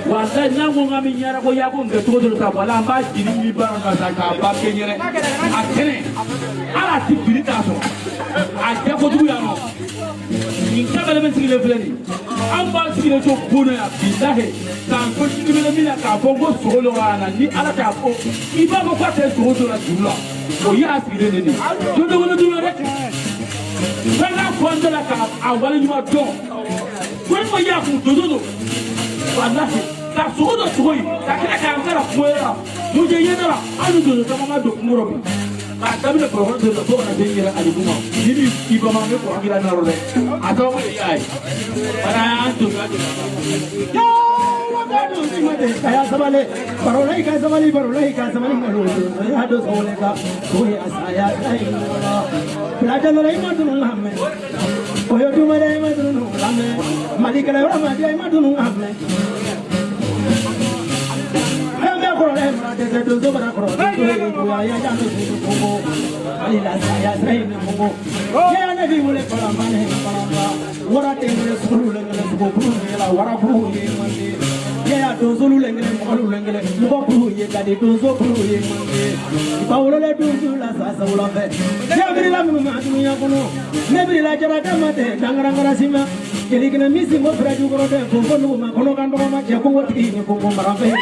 Wasa na ngonga minyara ko yako ngeto ka wala mba jiri mi baranga sa ka ba kenyere atene ala tibiri ta so aje ko du ya no inka bele men sigile fleni amba sigile to bono ya bidahe kan ko sigile mi la ka bongo solo wana ni ala ta ko iba ko kwate solo la dula o ya sigile ne ni do do wono dula rek fana ko ndala ka awale nyuma do ko ya ku do wallahi ta sogo sugoi ta kira ka ngara kuera muje yedara anu do sama ma do ngorobi ba tabi na program do to na dengira ali kuma ini iba ma ko ngira na role ato ma ai para antu ga yo wada do simade kaya sabale parolai ka sabali ngalo ya do sole ka koi asaya dai plaja no lai ma do ngamme koyo du mare ma do ngamme malikala wa ma dai ma do ngamme desde tu sobra cro ya ya no como ali la ya trae como ya na vi mule para mane para wara tengre sulu lengele ko bru la wara bru ye mande ya do sulu lengele ko lengele ko bru ye ka de do so bru ye mande ba wala le do la sa sa wala be ya bri la mu ma tu ya kono ne bri la jara ka mate dangara ngara sima jadi kena misi mo pra ju ko de ko no ma kono kan do ma je ko wati ni ko mara be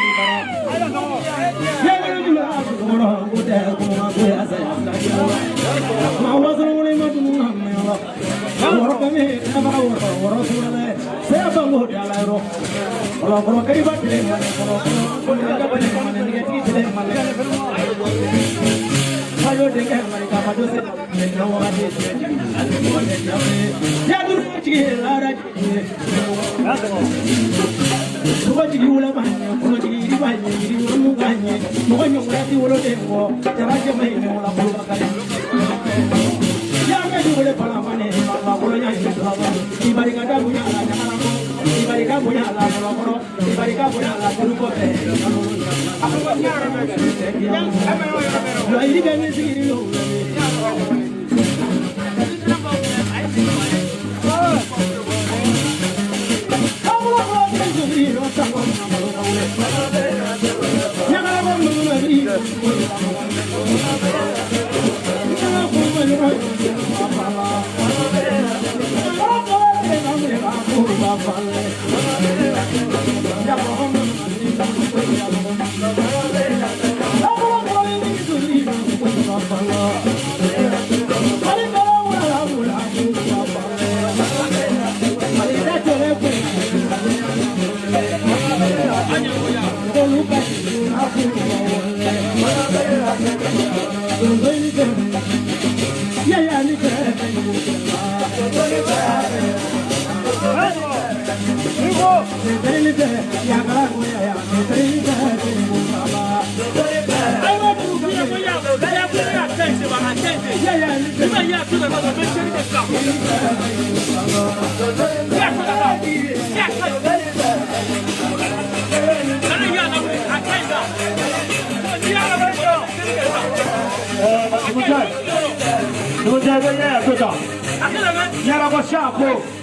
Não deve ganhar, pessoal. Era uma chapa.